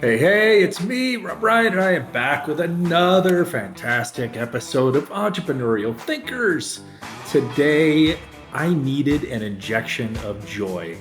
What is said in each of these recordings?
Hey, it's me, Rob Ryan, and I am back with another fantastic episode of Entrepreneurial Thinkers. Today, I needed an injection of joy,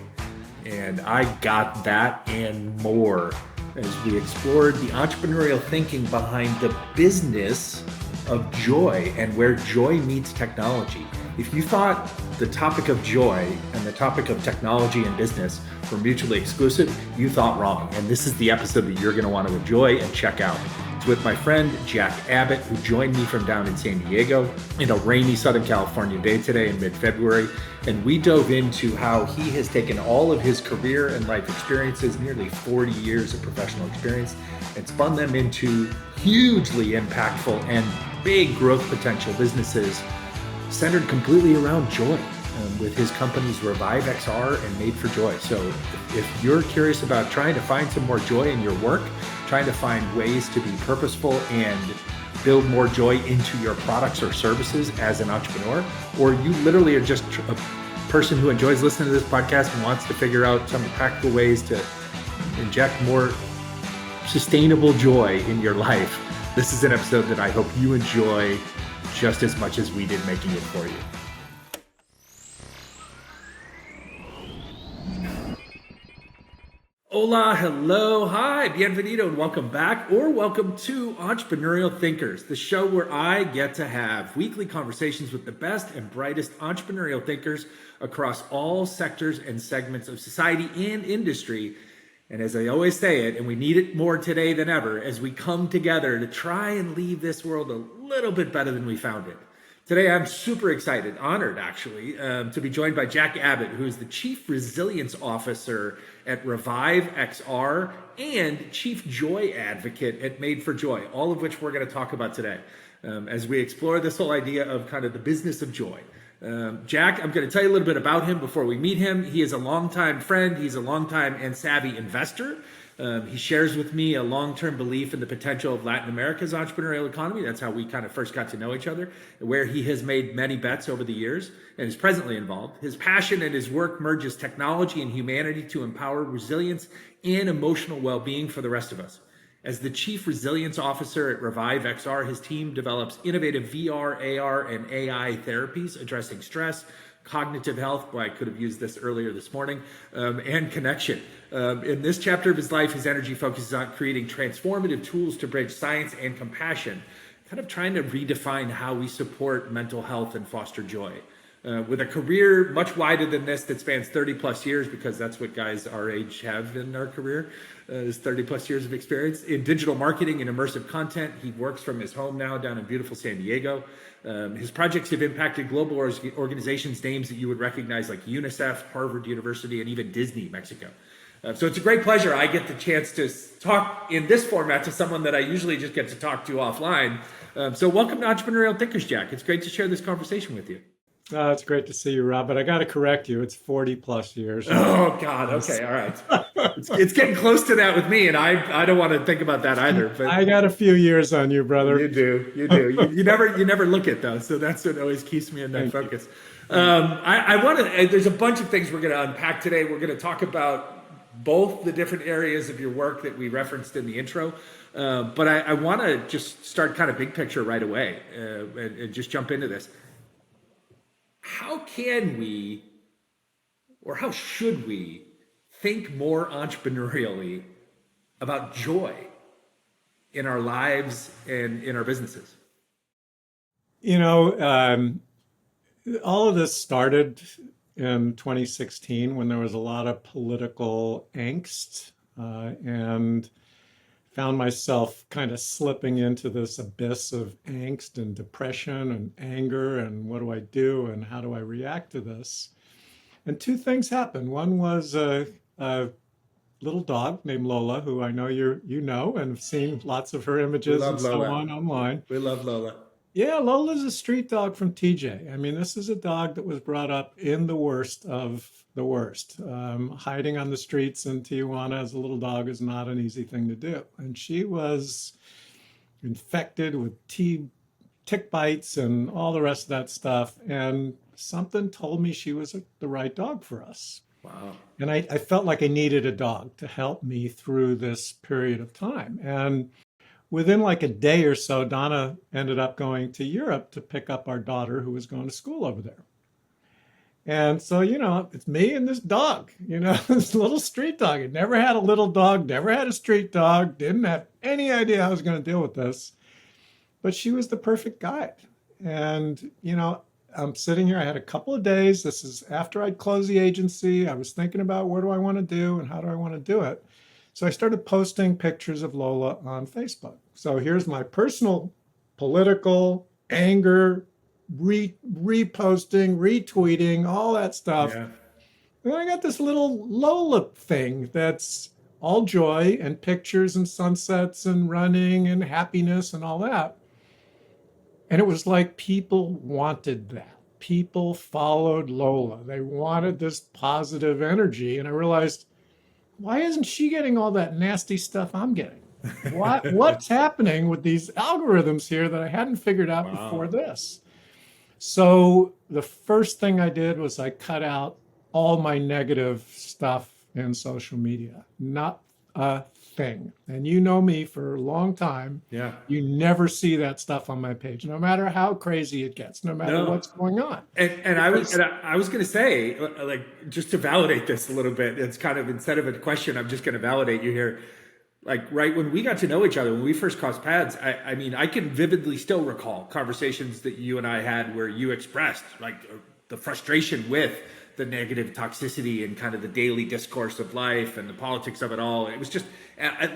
and I got that and more as we explored the entrepreneurial thinking behind the business of joy and where joy meets technology. If you thought the topic of joy and the topic of technology and business were mutually exclusive, you thought wrong. And this is the episode that you're going to want to enjoy and check out. It's with my friend Jack Abbott, who joined me from down in San Diego in a rainy Southern California day today in mid-February. And we dove into how he has taken all of his career and life experiences, nearly 40 years of professional experience, and spun them into hugely impactful and big growth potential businesses centered completely around joy, with his companies ReviveXR and Made for Joy. So if you're curious about trying to find some more joy in your work, trying to find ways to be purposeful and build more joy into your products or services as an entrepreneur, or you literally are just a person who enjoys listening to this podcast and wants to figure out some practical ways to inject more sustainable joy in your life, this is an episode that I hope you enjoy just as much as we did making it for you. Hola, hello, hi, bienvenido, and welcome back, or welcome to Entrepreneurial Thinkers, the show where I get to have weekly conversations with the best and brightest entrepreneurial thinkers across all sectors and segments of society and industry. And as I always say it, and we need it more today than ever, as we come together to try and leave this world a little bit better than we found it. Today, I'm super excited, honored actually, to be joined by Jack Abbott, who is the Chief Resilience Officer at ReviveXR and Chief Joy Advocate at Made for Joy, all of which we're going to talk about today as we explore this whole idea of kind of the business of joy. Jack, I'm going to tell you a little bit about him before we meet him. He is a longtime friend. He's a longtime and savvy investor. He shares with me a long-term belief in the potential of Latin America's entrepreneurial economy. That's how we kind of first got to know each other, where he has made many bets over the years and is presently involved. His passion and his work merges technology and humanity to empower resilience and emotional well-being for the rest of us. As the Chief Resilience Officer at ReviveXR, his team develops innovative VR, AR, and AI therapies addressing stress, cognitive health, boy, I could have used this earlier this morning, and connection. In this chapter of his life, his energy focuses on creating transformative tools to bridge science and compassion, kind of trying to redefine how we support mental health and foster joy. With a career much wider than this that spans 30 plus years, because that's what guys our age have in our career, is 30 plus years of experience in digital marketing and immersive content. He works from his home now down in beautiful San Diego. His projects have impacted global organizations, names that you would recognize like UNICEF, Harvard University, and even Disney Mexico. So it's a great pleasure. I get the chance to talk in this format to someone that I usually just get to talk to offline. So welcome to Entrepreneurial Thinkers, Jack. It's great to share this conversation with you. It's great to see you, Rob, but I got to correct you. It's 40 plus years. Oh, God. Okay. All right. It's getting close to that with me, and I don't want to think about that either. But I got a few years on you, brother. You do. You never look at those. So that's what always keeps me in that focus. I want to, there's a bunch of things we're going to unpack today. We're going to talk about both the different areas of your work that we referenced in the intro. But I want to just start kind of big picture right away and just jump into this. How can we, or how should we, think more entrepreneurially about joy in our lives and in our businesses? You know, all of this started in 2016 when there was a lot of political angst and found myself kind of slipping into this abyss of angst and depression and anger and what do I do and how do I react to this? And two things happened. One was a little dog named Lola, who I know you know and have seen lots of her images and so on online. We love Lola. Yeah, Lola's a street dog from TJ. I mean, this is a dog that was brought up in the worst of the worst. Hiding on the streets in Tijuana as a little dog is not an easy thing to do. And she was infected with tick bites and all the rest of that stuff. And something told me she was the right dog for us. Wow. And I felt like I needed a dog to help me through this period of time. And within like a day or so, Donna ended up going to Europe to pick up our daughter who was going to school over there. And so, it's me and this dog, this little street dog. I never had a little dog, never had a street dog, didn't have any idea how I was going to deal with this. But she was the perfect guide. And, I'm sitting here. I had a couple of days. This is after I'd closed the agency. I was thinking about what do I want to do and how do I want to do it. So I started posting pictures of Lola on Facebook. So here's my personal political anger, reposting, retweeting, all that stuff. Yeah. And I got this little Lola thing that's all joy and pictures and sunsets and running and happiness and all that. And it was like people wanted that. People followed Lola. They wanted this positive energy. And I realized, why isn't she getting all that nasty stuff I'm getting? What's happening with these algorithms here that I hadn't figured out before Wow. this? So the first thing I did was I cut out all my negative stuff in social media. Not a thing. And you know me for a long time. Yeah. You never see that stuff on my page, no matter how crazy it gets, no matter No. what's going on. And Because I was going to say, like, just to validate this a little bit, it's kind of instead of a question, I'm just going to validate you here. Like, right when we got to know each other, when we first crossed paths, I mean, I can vividly still recall conversations that you and I had where you expressed like the frustration with the negative toxicity and kind of the daily discourse of life and the politics of it all. It was just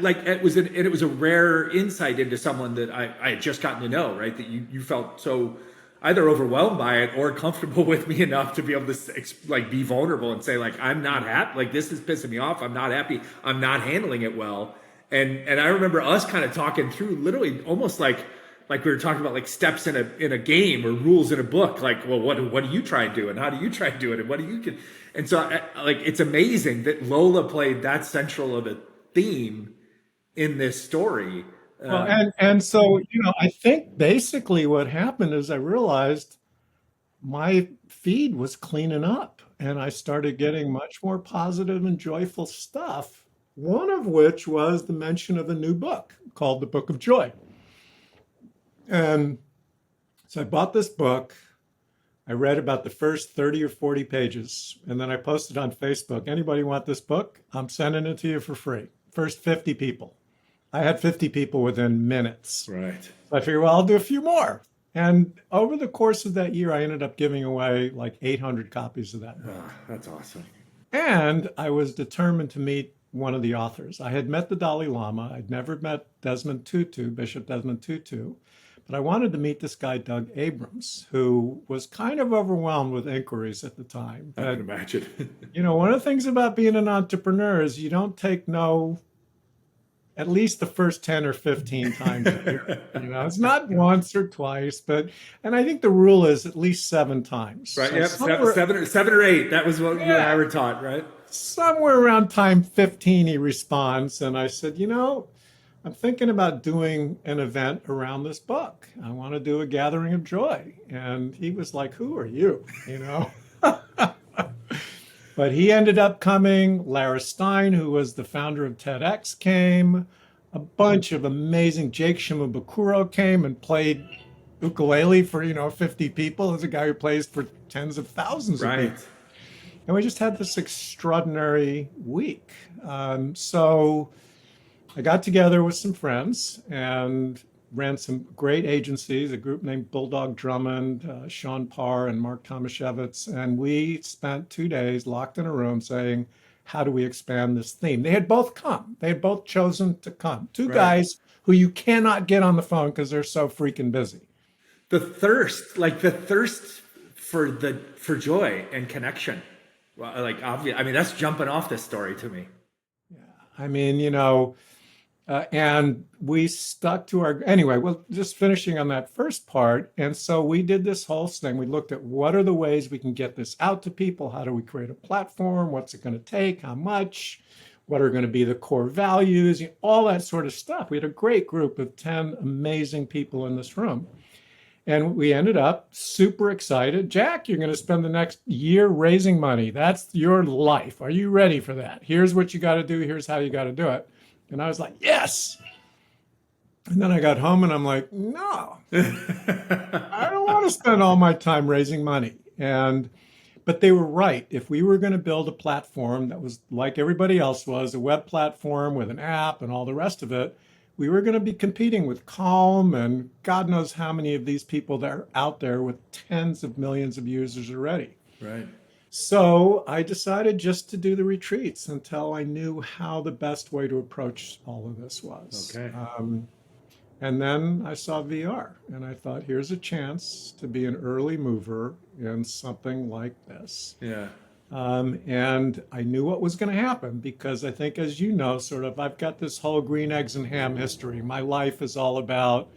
like it was a rare insight into someone that I had just gotten to know, right? That you felt so either overwhelmed by it or comfortable with me enough to be able to like be vulnerable and say like I'm not happy, like this is pissing me off, I'm not happy, I'm not handling it well. And I remember us kind of talking through literally almost like we were talking about like steps in a game or rules in a book, like, well, what do you try and do and how do you try and do it and what do you can. And so like it's amazing that Lola played that central of a theme in this story. well, and so I think basically what happened is I realized my feed was cleaning up and I started getting much more positive and joyful stuff. One of which was the mention of a new book called The Book of Joy. And so I bought this book. I read about the first 30 or 40 pages, and then I posted on Facebook, anybody want this book? I'm sending it to you for free. First 50 people. I had 50 people within minutes. Right. So I figured, well, I'll do a few more. And over the course of that year, I ended up giving away like 800 copies of that book. Oh, that's awesome. And I was determined to meet one of the authors. I had met the Dalai Lama. I'd never met Desmond Tutu, Bishop Desmond Tutu, but I wanted to meet this guy, Doug Abrams, who was kind of overwhelmed with inquiries at the time. I But, can imagine. one of the things about being an entrepreneur is you don't take no at least the first 10 or 15 times. It's not once or twice, and I think the rule is at least 7 times. Right. So Yep. Seven or eight. That was what you and I were taught, right? somewhere around time 15, he responds. And I said, I'm thinking about doing an event around this book. I want to do a gathering of joy. And he was like, who are you? But he ended up coming. Lara Stein, who was the founder of TEDx, came. A bunch of amazing, Jake Shimabukuro came and played ukulele for, 50 people. There's a guy who plays for tens of thousands of people. Right. And we just had this extraordinary week. So I got together with some friends and ran some great agencies, a group named Bulldog Drummond, Sean Parr, and Mark Tomaszewicz. And we spent 2 days locked in a room saying, how do we expand this theme? They had both come. They had both chosen to come. Two Right. guys who you cannot get on the phone because they're so freaking busy. The thirst for joy and connection. Well, like obvious. I mean, that's jumping off this story to me. I mean, and we stuck to anyway, well, just finishing on that first part. And so we did this whole thing. We looked at what are the ways we can get this out to people? How do we create a platform? What's it going to take? How much? What are going to be the core values? All that sort of stuff. We had a great group of 10 amazing people in this room. And we ended up super excited. Jack, you're going to spend the next year raising money. That's your life. Are you ready for that? Here's what you got to do. Here's how you got to do it. And I was like, yes. And then I got home and I'm like, no, I don't want to spend all my time raising money. But they were right. If we were going to build a platform that was like everybody else was, a web platform with an app and all the rest of it, we were going to be competing with Calm and God knows how many of these people that are out there with tens of millions of users already. Right. So I decided just to do the retreats until I knew how the best way to approach all of this was. Okay. And then I saw VR and I thought, here's a chance to be an early mover in something like this. Yeah. And I knew what was going to happen because I think, as you know, sort of, I've got this whole green eggs and ham history. My life is all about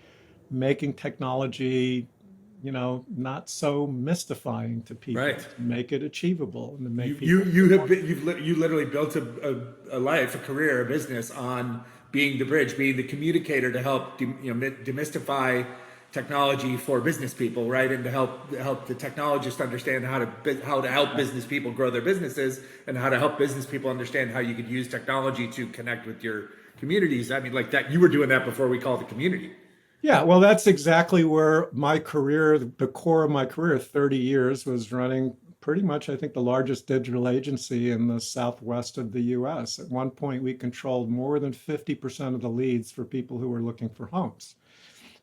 making technology, not so mystifying to people, Right. to make it achievable and to make You literally built a life, a career, a business on being the bridge, being the communicator to help demystify technology for business people, right? And to help the technologists understand how to help business people grow their businesses, and how to help business people understand how you could use technology to connect with your communities. I mean, like that, you were doing that before we called it community. Yeah, well, that's exactly where my career, the core of my career, 30 years, was running pretty much, I think, the largest digital agency in the southwest of the US. At one point, we controlled more than 50% of the leads for people who were looking for homes.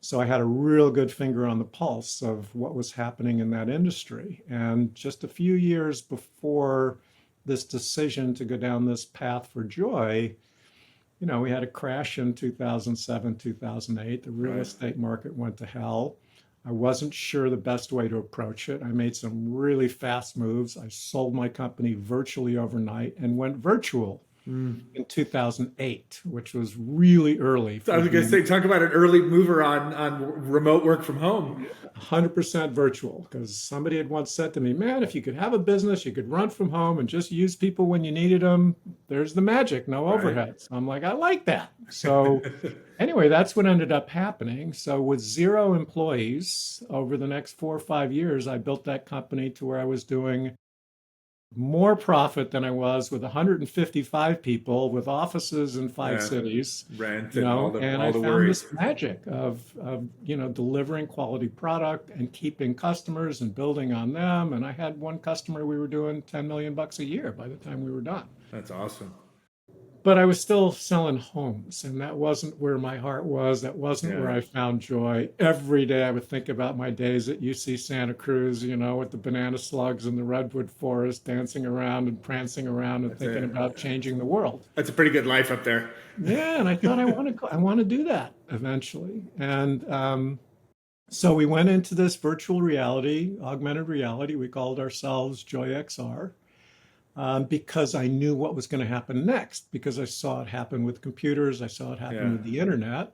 So I had a real good finger on the pulse of what was happening in that industry. And just a few years before this decision to go down this path for joy, we had a crash in 2007, 2008. The real estate market went to hell. I wasn't sure the best way to approach it. I made some really fast moves. I sold my company virtually overnight and went virtual in 2008, which was really early. So I was going to say, talk about an early mover on remote work from home. 100% virtual, because somebody had once said to me, man, if you could have a business, you could run from home and just use people when you needed them. There's the magic, no overheads. I'm like, I like that. So anyway, that's what ended up happening. So with 0 employees over the next 4 or 5 years, I built that company to where I was doing more profit than I was with 155 people with offices in 5 cities, rent and all the I found worries. this magic of delivering quality product and keeping customers and building on them. And I had one customer, we were doing 10 million bucks a year by the time we were done. That's awesome. But I was still selling homes, and that wasn't where my heart was. That wasn't where I found joy. Every day I would think about my days at UC Santa Cruz, with the banana slugs and the redwood forest, dancing around and prancing around and thinking about changing the world. That's a pretty good life up there. Yeah, and I thought I want to do that eventually. And so we went into this virtual reality, augmented reality. We called ourselves Joy XR. Because I knew what was going to happen next, because I saw it happen with computers. I saw it happen with the internet.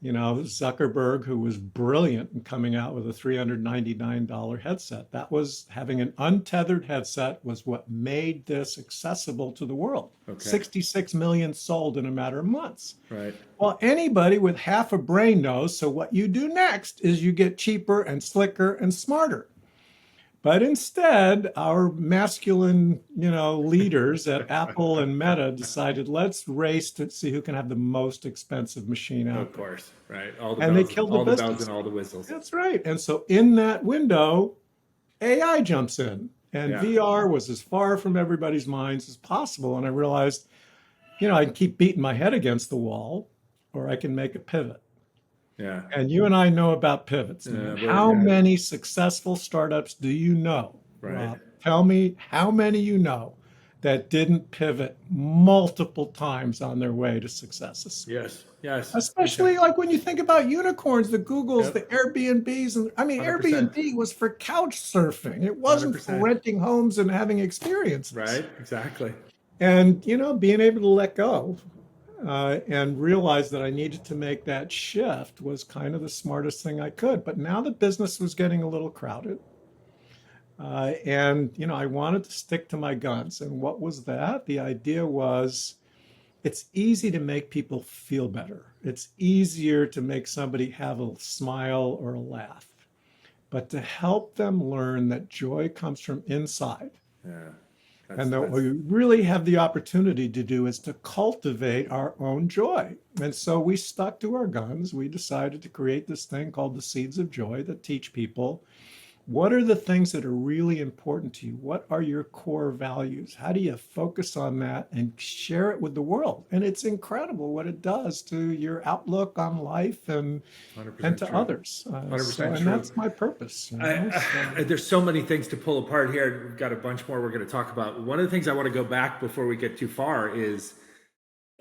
Zuckerberg, who was brilliant in coming out with a $399 headset. That was having an untethered headset was what made this accessible to the world. 66 million sold in a matter of months. Right. Well, anybody with half a brain knows. So what you do next is you get cheaper and slicker and smarter. But instead, our masculine, leaders at Apple and Meta decided, let's race to see who can have the most expensive machine out there. Of course, right. And they killed the business. Bells and all the whistles. That's right. And so in that window, AI jumps in. And VR was as far from everybody's minds as possible. And I realized, I can keep beating my head against the wall, or I can make a pivot. Yeah. And you and I know about pivots. How many successful startups do you know? Right. Rob, tell me how many you know that didn't pivot multiple times on their way to successes. Yes. Especially like when you think about unicorns, the Googles, the Airbnbs. And 100%. Airbnb was for couch surfing. It wasn't 100%. For renting homes and having experiences. Right. Exactly. And, being able to let go and realize that I needed to make that shift was kind of the smartest thing I could. But now the business was getting a little crowded. And I wanted to stick to my guns. And what was that? The idea was it's easy to make people feel better. It's easier to make somebody have a smile or a laugh. but to help them learn that joy comes from inside. Yeah. And that what That's we really have the opportunity to do is to cultivate our own joy. And so we stuck to our guns. We decided to create this thing called the Seeds of Joy that teach people what are the things that are really important to you? What are your core values? How do you focus on that and share it with the world? And it's incredible what it does to your outlook on life and 100% to true. others. So, 100% and true. that's my purpose, you know? So, There's so many things to pull apart here. We've got a bunch more we're going to talk about. One of the things I want to go back before we get too far is,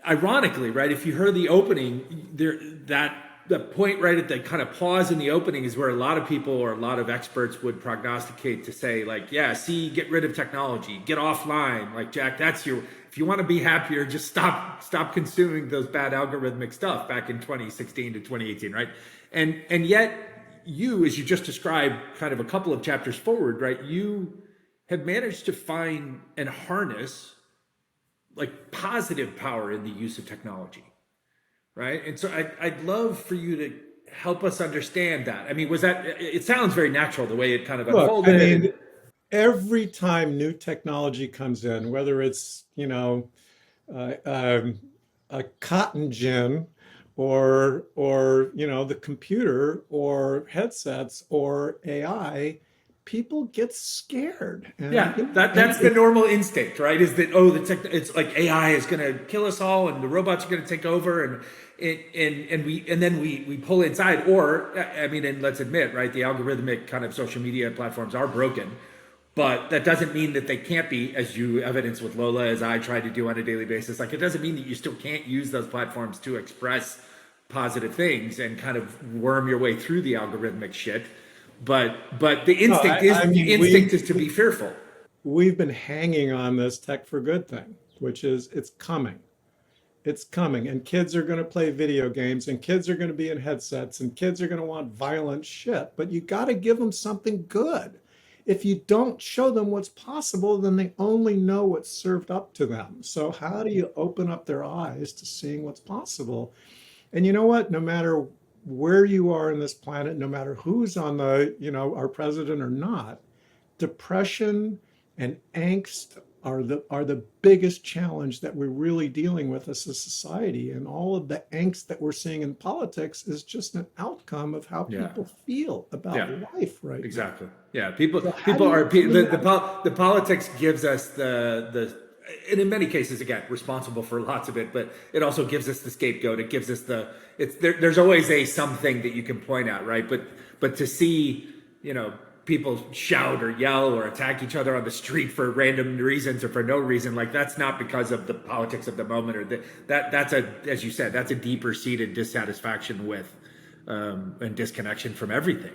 ironically, right? If you heard the opening, there that the point right at the kind of pause in the opening is where a lot of people or a lot of experts would prognosticate to say, like, yeah, see, get rid of technology, get offline. Like, Jack, that's your, if you want to be happier, just stop consuming those bad algorithmic stuff back in 2016 to 2018, right? And yet you, as you just described kind of a couple of chapters forward, right, you have managed to find and harness like positive power in the use of technology, right? And so I'd love for you to help us understand that. I mean, was that, it sounds very natural the way it kind of look, I unfolded. mean, And every time new technology comes in, whether it's, uh, um, a cotton gin or the computer or headsets or AI, people get scared. And yeah, and that's the normal instinct, right? Is that, oh, it's like AI is going to kill us all and the robots are going to take over, and then we pull inside. Or I mean, and let's admit, right, the algorithmic kind of social media platforms are broken, but that doesn't mean that they can't be, as you evidence with Lola, as I try to do on a daily basis. Like, it doesn't mean that you still can't use those platforms to express positive things and kind of worm your way through the algorithmic shit. But the no, instinct I is, mean, to be fearful. we've been hanging on this tech for good thing, which is it's coming. It's coming, and kids are going to play video games, and kids are going to be in headsets, and kids are going to want violent shit. But you got to give them something good. If you don't show them what's possible, then they only know what's served up to them. So, how do you open up their eyes to seeing what's possible? And you know what? No matter where you are in this planet, no matter who's on our president or not, depression and angst are the biggest challenge that we're really dealing with as a society. And all of the angst that we're seeing in politics is just an outcome of how Yeah. people feel about Yeah. life right now. Exactly. Yeah. People So how do people you are clean that up? the politics gives us the and in many cases, again, responsible for lots of it, but it also gives us the scapegoat. It gives us there's always a something that you can point out, right? But to see, people shout or yell or attack each other on the street for random reasons or for no reason, like, that's not because of the politics of the moment, or that's as you said, that's a deeper seated dissatisfaction with and disconnection from everything.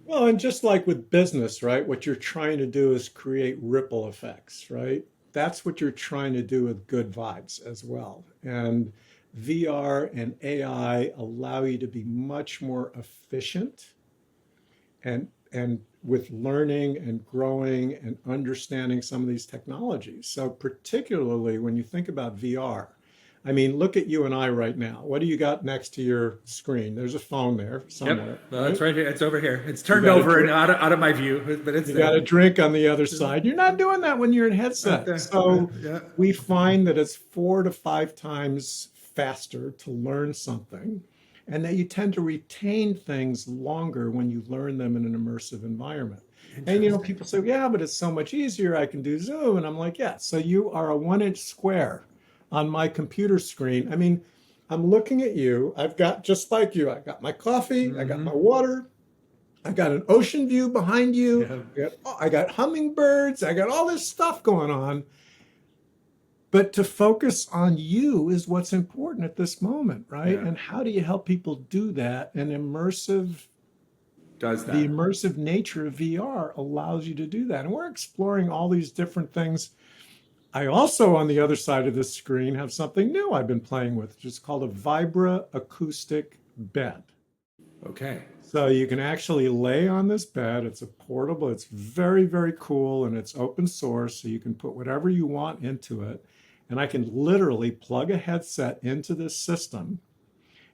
Well, and just like with business, right? What you're trying to do is create ripple effects, right? That's what you're trying to do with good vibes as well. And VR and AI allow you to be much more efficient and with learning and growing and understanding some of these technologies. So particularly when you think about VR, I mean, look at you and I right now. What do you got next to your screen? There's a phone there Yep, somewhere, no, that's right? right here. It's over here. It's You turned got a over and drink. out of my view, but it's You got there. a drink on the other side. You're not doing that when you're in Right headset. there. So Yeah. we find that it's 4 to 5 times faster to learn something, and that you tend to retain things longer when you learn them in an immersive environment. And Interesting. people say, yeah, but it's so much easier. I can do Zoom. And I'm like, yeah, so you are a 1 inch square on my computer screen. I mean, I'm looking at you. I've got, just like you, I got my coffee, I got my Mm-hmm. water, I got an ocean view behind you. Yeah. I got hummingbirds. I got all this stuff going on. But to focus on you is what's important at this moment, right? Yeah. And how do you help people do that? And Does the that? immersive nature of VR allows you to do that. And we're exploring all these different things. I also, on the other side of this screen, have something new I've been playing with, which is called a Vibra acoustic bed. Okay. So you can actually lay on this bed. It's a portable, it's very, very cool, and it's open source. So you can put whatever you want into it. And I can literally plug a headset into this system,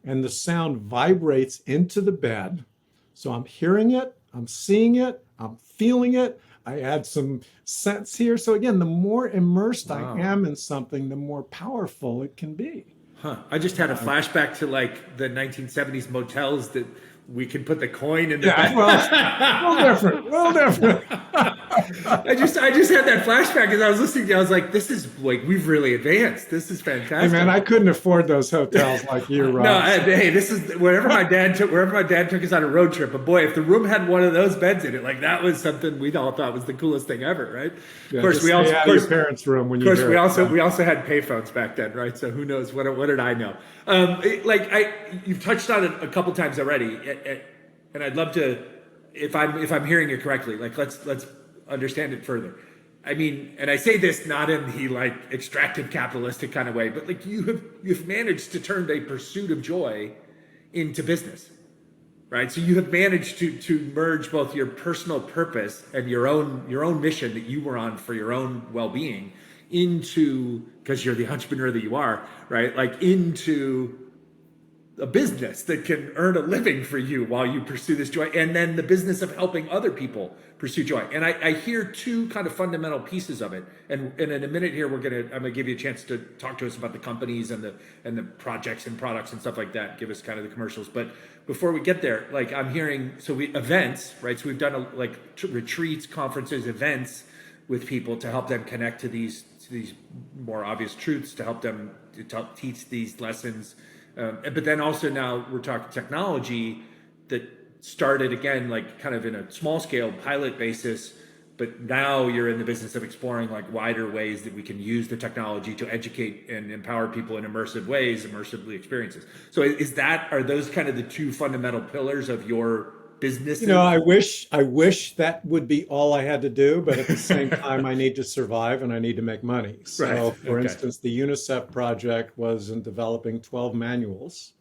and the sound vibrates into the bed. So I'm hearing it, I'm seeing it, I'm feeling it. I add some sense here. So again, the more immersed I Wow. am in something, the more powerful it can be. Huh. I just had a flashback to like the 1970s motels that we could put the coin in the Yeah, well, a little different, a little different. I just had that flashback as I was listening to you. I was like, this is like we've really advanced. This is Hey man, fantastic. I couldn't afford those hotels like you, No, Rob. So, hey, this is wherever my dad took us on a road trip. But boy, if the room had one of those beds in it, like that was something we all thought was the coolest thing ever, right? Of yeah, course, just we stay also, out of your parents' room when of you course, hear it. we also had payphones back then, right? So who knows what did I know? You've touched on it a couple times already, and I'd love to, if I'm hearing you correctly, like let's understand it further. I mean, and I say this not in the like extractive capitalistic kind of way, but like you've managed to turn a pursuit of joy into business, right? So you have managed to merge both your personal purpose and your own mission that you were on for your own well-being into, because you're the entrepreneur that you are, right? Like into a business that can earn a living for you while you pursue this joy, and then the business of helping other people pursue joy. And I hear two kind of fundamental pieces of it, and in a minute here I'm gonna give you a chance to talk to us about the companies and the projects and products and stuff like that, give us kind of the commercials. But before we get there, like I'm hearing, so we events, right? So we've done retreats, conferences, events with people to help them connect to these more obvious truths, to help them to teach these lessons. But then also now we're talking technology that started again, like kind of in a small scale pilot basis, but now you're in the business of exploring like wider ways that we can use the technology to educate and empower people in immersive ways, immersively experiences. So are those kind of the two fundamental pillars of your You know, businesses? I wish that would be all I had to do, but at the same time, I need to survive and I need to make money. Right. So, for Okay. instance, the UNICEF project was in developing 12 manuals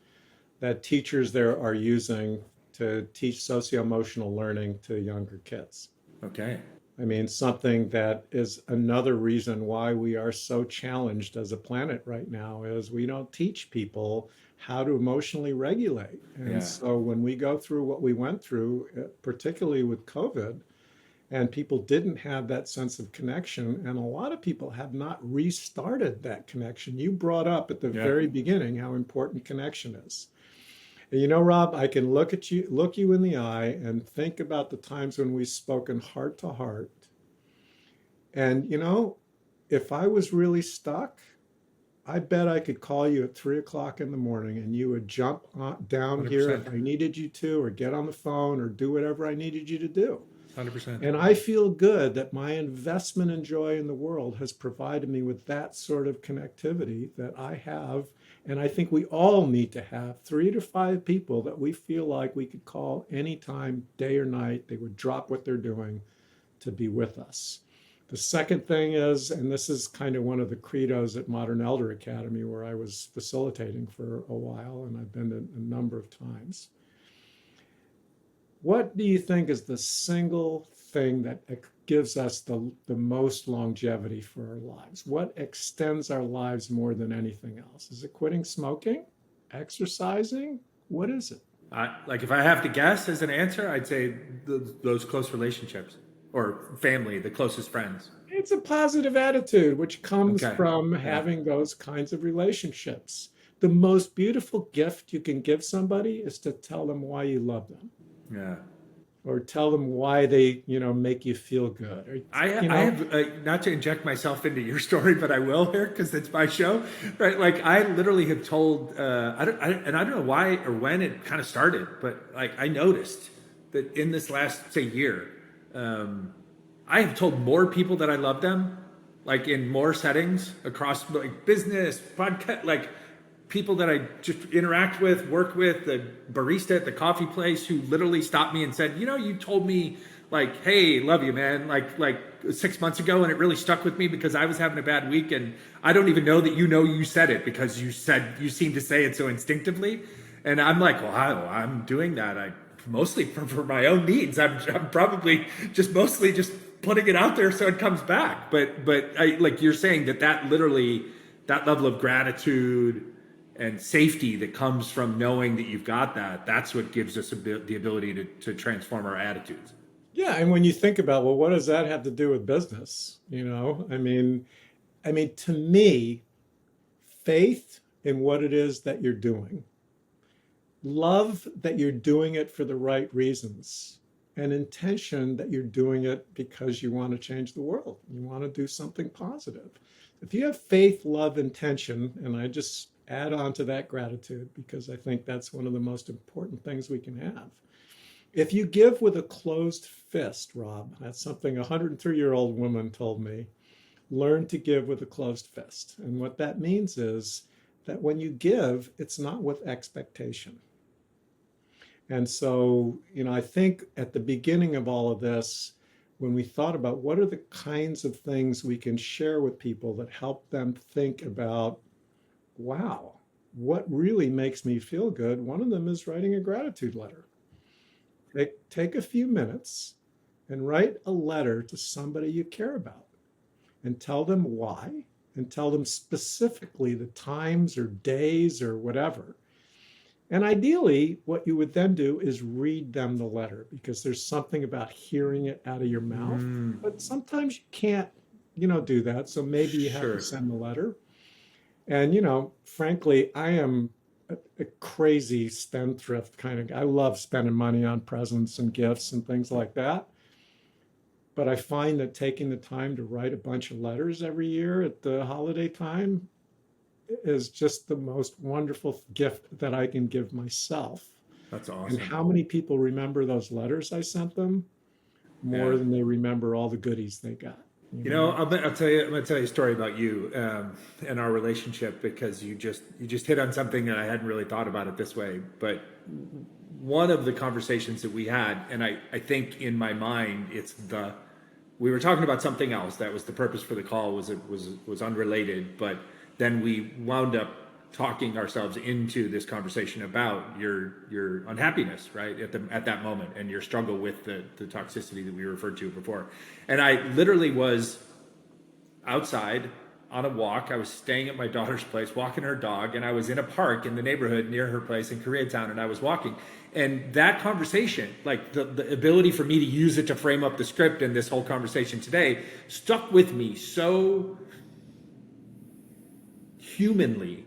that teachers there are using to teach socio-emotional learning to younger kids. Okay. I mean, something that is another reason why we are so challenged as a planet right now is we don't teach people how to emotionally regulate. And Yeah. so when we go through what we went through, particularly with COVID, and people didn't have that sense of connection, and a lot of people have not restarted that connection. You brought up at the Yeah. very beginning how important connection is. And you know, Rob, I can look you in the eye and think about the times when we've spoken heart to heart. And you know, if I was really stuck, I bet I could call you at 3 o'clock in the morning and you would jump down here 100%. if I needed you to, or get on the phone or do whatever I needed you to do. 100%. And I feel good that my investment in joy in the world has provided me with that sort of connectivity that I have. And I think we all need to have 3 to 5 people that we feel like we could call anytime, day or night. They would drop what they're doing to be with us. The second thing is, and this is kind of one of the credos at Modern Elder Academy, where I was facilitating for a while, and I've been to a number of times. What do you think is the single thing that gives us the most longevity for our lives? What extends our lives more than anything else? Is it quitting smoking? Exercising? What is it? Like if I have to guess as an answer, I'd say those close relationships or family, the closest friends. It's a positive attitude, which comes Okay. from Yeah. having those kinds of relationships. The most beautiful gift you can give somebody is to tell them why you love them, Yeah. or tell them why they, make you feel good. Or, I have not to inject myself into your story, but I will here because it's my show, right? Like I literally have told, and I don't know why or when it kind of started, but like I noticed that in this last say year, I have told more people that I love them, like in more settings across like business, podcast, like people that I just interact with, work with, the barista at the coffee place who literally stopped me and said, you told me like, hey, love you, man, like 6 months ago, and it really stuck with me because I was having a bad week, and I don't even know that you said it because you seem to say it so instinctively, and I'm like, well, I'm doing that. I mostly for my own needs. I'm probably just mostly just putting it out there so it comes back. But I like you're saying that literally that level of gratitude and safety that comes from knowing that you've got that, that's what gives us the ability to transform our attitudes. Yeah, and when you think about, well, what does that have to do with business? To me, faith in what it is that you're doing, love that you're doing it for the right reasons, and intention that you're doing it because you want to change the world. You want to do something positive. If you have faith, love, intention, and I just add on to that gratitude because I think that's one of the most important things we can have. If you give with a closed fist, Rob, that's something a 103-year-old woman told me, learn to give with a closed fist. And what that means is that when you give, it's not with expectation. And so, I think at the beginning of all of this, when we thought about what are the kinds of things we can share with people that help them think about, wow, what really makes me feel good? One of them is writing a gratitude letter. Take a few minutes and write a letter to somebody you care about and tell them why and tell them specifically the times or days or whatever. And ideally, what you would then do is read them the letter because there's something about hearing it out of your mouth. But sometimes you can't, do that. So maybe you have to Sure. send the letter. And, frankly, I am a crazy spendthrift kind of guy. I love spending money on presents and gifts and things like that. But I find that taking the time to write a bunch of letters every year at the holiday time is just the most wonderful gift that I can give myself. That's And awesome. how many people remember those letters I sent them? Yeah. More than they remember all the goodies they got. I'm gonna tell you a story about you and our relationship because you just hit on something that I hadn't really thought about it this way. But one of the conversations that we had, and I think in my mind, we were talking about something else. That was the purpose for the call. Was unrelated, but then we wound up talking ourselves into this conversation about your unhappiness, right, at that moment, and your struggle with the toxicity that we referred to before. And I literally was outside on a walk. I was staying at my daughter's place, walking her dog, and I was in a park in the neighborhood near her place in Koreatown, and I was walking. And that conversation, like the ability for me to use it to frame up the script and this whole conversation today, stuck with me so humanly.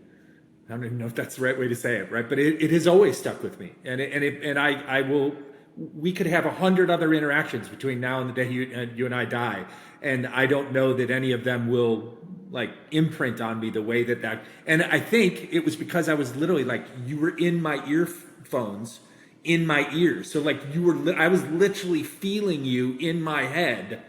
I don't even know if that's the right way to say it, right? But it has always stuck with me, and I will. We could have 100 other interactions between now and the day you and I die, and I don't know that any of them will like imprint on me the way that. And I think it was because I was literally like you were in my earphones, in my ears. So like I was literally feeling you in my head,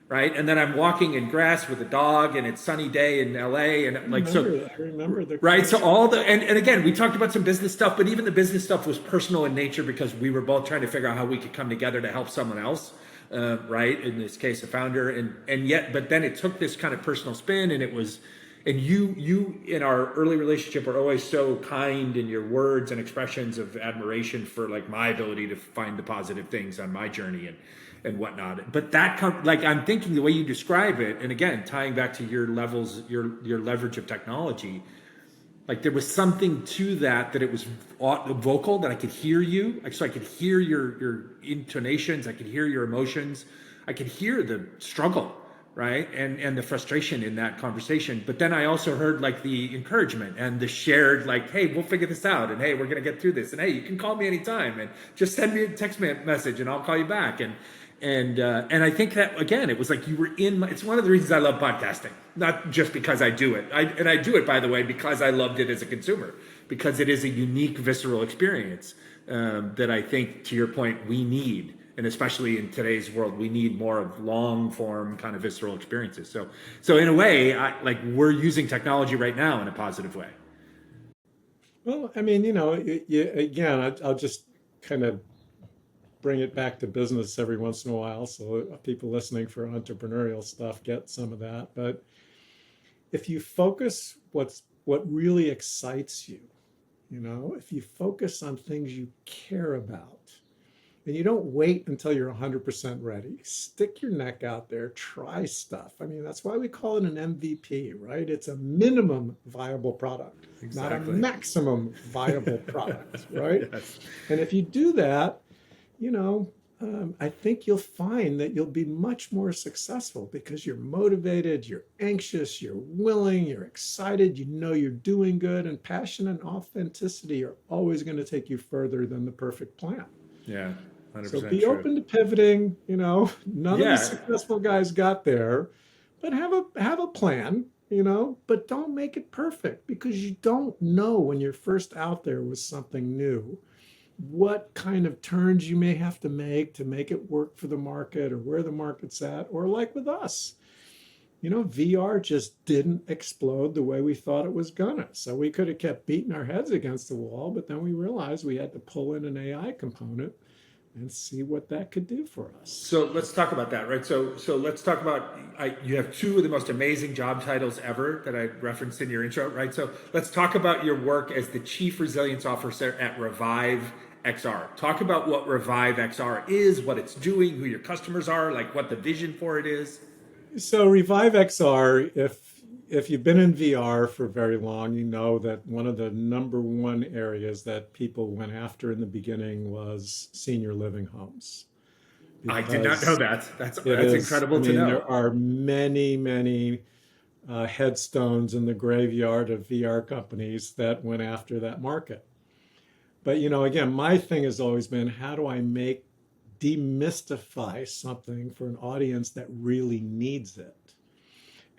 right? And then I'm walking in grass with a dog, and it's sunny day in LA, and like so. I remember the Right. So all the and again, we talked about some business stuff, but even the business stuff was personal in nature because we were both trying to figure out how we could come together to help someone else. Right. In this case, a founder, and yet, but then it took this kind of personal spin, and it was, and you in our early relationship are always so kind in your words and expressions of admiration for like my ability to find the positive things on my journey and whatnot. But like I'm thinking the way you describe it, and again, tying back to your levels, your leverage of technology. Like there was something to that it was vocal, that I could hear you. So I could hear your intonations. I could hear your emotions. I could hear the struggle, right? And the frustration in that conversation. But then I also heard like the encouragement and the shared like, hey, we'll figure this out. And hey, we're going to get through this. And hey, you can call me anytime and just send me a text message and I'll call you back. And I think that again, it was like you were it's one of the reasons I love podcasting, not just because I do it. I do it, by the way, because I loved it as a consumer, because it is a unique, visceral experience that I think, to your point, we need, and especially in today's world, we need more of long form kind of visceral experiences. So in a way, we're using technology right now in a positive way. Well, again, I'll just kind of bring it back to business every once in a while so people listening for entrepreneurial stuff get some of that. But if you focus what really excites you, if you focus on things you care about, And you don't wait until you're 100% ready. Stick your neck out there, try stuff. I mean, that's why we call it an MVP, right? It's a minimum viable product, not a Exactly. maximum viable product, right? Yes. And if you do that, you know, I think you'll find that you'll be much more successful because you're motivated, you're anxious, you're willing, you're excited, you know you're doing good, and passion and authenticity are always going to take you further than the perfect plan. Yeah. So 100% be true. open to pivoting, you know, none of the Yeah. successful guys got there, but have a plan, you know, but don't make it perfect because you don't know when you're first out there with something new what kind of turns you may have to make it work for the market or where the market's at, or like with us, you know, VR just didn't explode the way we thought it was gonna. So we could have kept beating our heads against the wall, but then we realized we had to pull in an AI component and see what that could do for us. So let's talk about that, right? So let's talk about you have two of the most amazing job titles ever that I referenced in your intro, right? So let's talk about your work as the Chief Resilience Officer at ReviveXR. Talk about what ReviveXR is, what it's doing, who your customers are, like what the vision for it is. So ReviveXR, if you've been in VR for very long, you know that one of the number one areas that people went after in the beginning was senior living homes I did not know because that. it That's is, I incredible to mean, know. there are many, many headstones in the graveyard of VR companies that went after that market. But, you know, again, my thing has always been how do I demystify something for an audience that really needs it?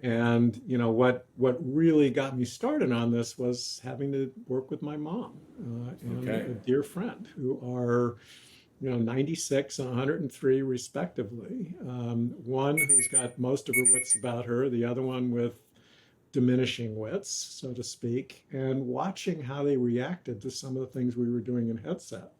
And you know what really got me started on this was having to work with my mom and Okay. a dear friend who are 96 and 103 respectively. One who's got most of her wits about her, the other one with diminishing wits, so to speak, and watching how they reacted to some of the things we were doing in headset.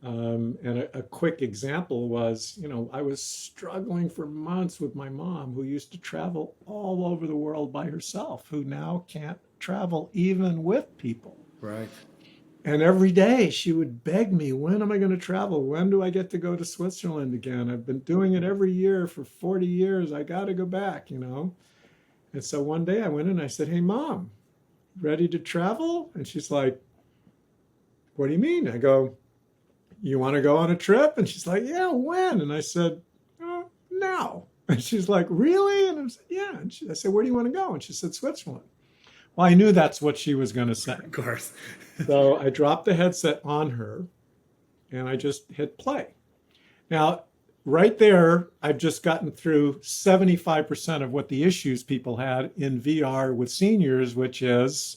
And a quick example was, I was struggling for months with my mom, who used to travel all over the world by herself, who now can't travel even with people. Right. And every day she would beg me, when am I going to travel? When do I get to go to Switzerland again? I've been doing it every year for 40 years. I got to go back. And so one day I went in and I said, "Hey, Mom, ready to travel?" And she's like, "What do you mean?" I go, "You want to go on a trip?" And she's like, "Yeah, when?" And I said, "Now." And she's like, "Really?" And I said, "Yeah." And I said, "Where do you want to go?" And she said, "Switzerland." Well, I knew that's what she was going to say. Of course. So I dropped the headset on her and I just hit play. Now, right there, I've just gotten through 75% of what the issues people had in VR with seniors, which is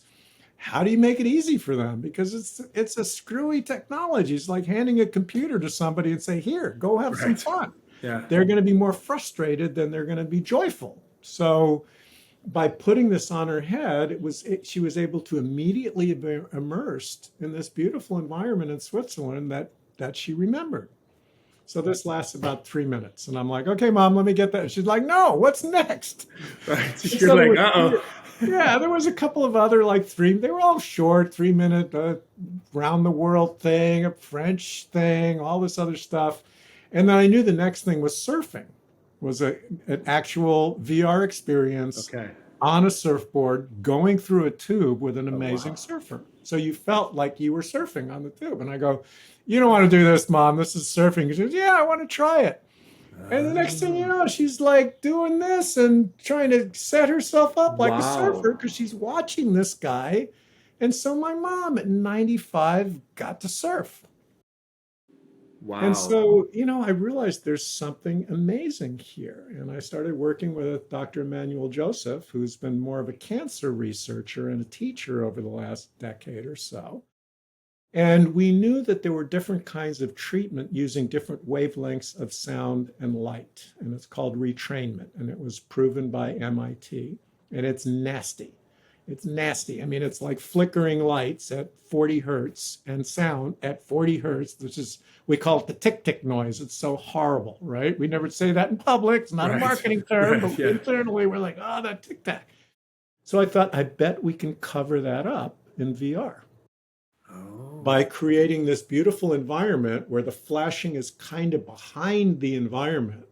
how do you make it easy for them? Because it's a screwy technology. It's like handing a computer to somebody and say, "Here, go have some Right. fun." Yeah. They're going to be more frustrated than they're going to be joyful. So by putting this on her head, she was able to immediately be immersed in this beautiful environment in Switzerland that she remembered. So this lasts about 3 minutes. And I'm like, "Okay, Mom, let me get that." And she's like, "No, what's next?" Right. So And you're so there like, was uh oh. yeah, there was a couple of other they were all short, 3 minute round the world thing, a French thing, all this other stuff. And then I knew the next thing was surfing, was an actual VR experience Okay. on a surfboard going through a tube with an Oh, amazing wow. surfer. So you felt like you were surfing on the tube. And I go, "You don't want to do this, Mom. This is surfing." She goes, "Yeah, I want to try it." And the next thing you know, she's like doing this and trying to set herself up like a surfer Wow. because she's watching this guy. And so my mom at 95 got to surf. And Wow. so, I realized there's something amazing here. And I started working with Dr. Emmanuel Joseph, who's been more of a cancer researcher and a teacher over the last decade or so. And we knew that there were different kinds of treatment using different wavelengths of sound and light. And it's called retrainment. And it was proven by MIT. And it's nasty. It's nasty. I mean, it's like flickering lights at 40 hertz and sound at 40 hertz, which is, we call it the tick tick noise. It's so horrible, right? We never say that in public. It's not a Right. marketing term, Right. but Yeah. internally we're like, "Oh, that tick tack." So I thought, I bet we can cover that up in VR. Oh, by creating this beautiful environment where the flashing is kind of behind the environment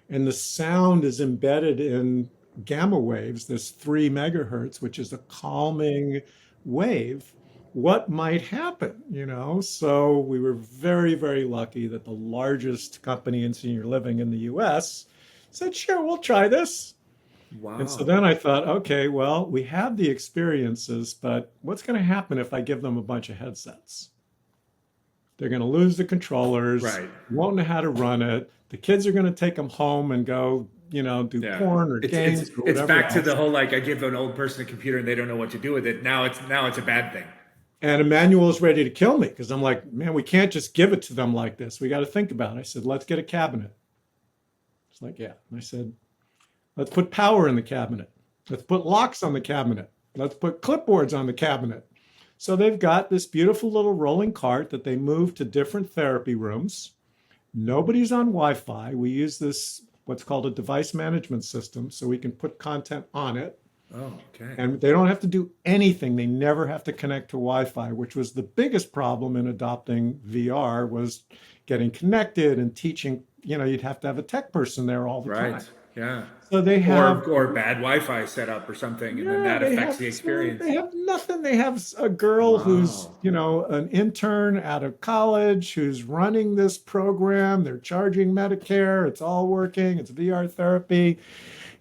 and the sound is embedded in gamma waves, this 3 megahertz, which is a calming wave, what might happen, you know? So we were very, very lucky that the largest company in senior living in the US said, sure, we'll try this. And so Wow. then I thought, okay, well, we have the experiences, but what's going to happen if I give them a bunch of headsets? They're going to lose the controllers, Right. won't know how to run it. The kids are going to take them home and go, you know, do Yeah. porn or games or It's whatever back to the else. whole like I give an old person a computer and they don't know what to do with it. Now it's a bad thing. And Emmanuel is ready to kill me because I'm like, man, we can't just give it to them like this. We got to think about it. I said, let's get a cabinet. It's like, yeah. And I said, let's put power in the cabinet. Let's put locks on the cabinet. Let's put clipboards on the cabinet. So they've got this beautiful little rolling cart that they move to different therapy rooms. Nobody's on Wi-Fi. We use this, what's called a device management system, so we can put content on it. Oh, okay. And they don't have to do anything. They never have to connect to Wi-Fi, which was the biggest problem in adopting VR, was getting connected and teaching. You know, you'd have to have a tech person there all the Right. time. Yeah. So they have, Or bad Wi-Fi setup or something, and then yeah, that affects the experience. they have nothing. They have a girl who's, Wow. you know, an intern out of college who's running this program. They're charging Medicare. It's all working. It's VR therapy.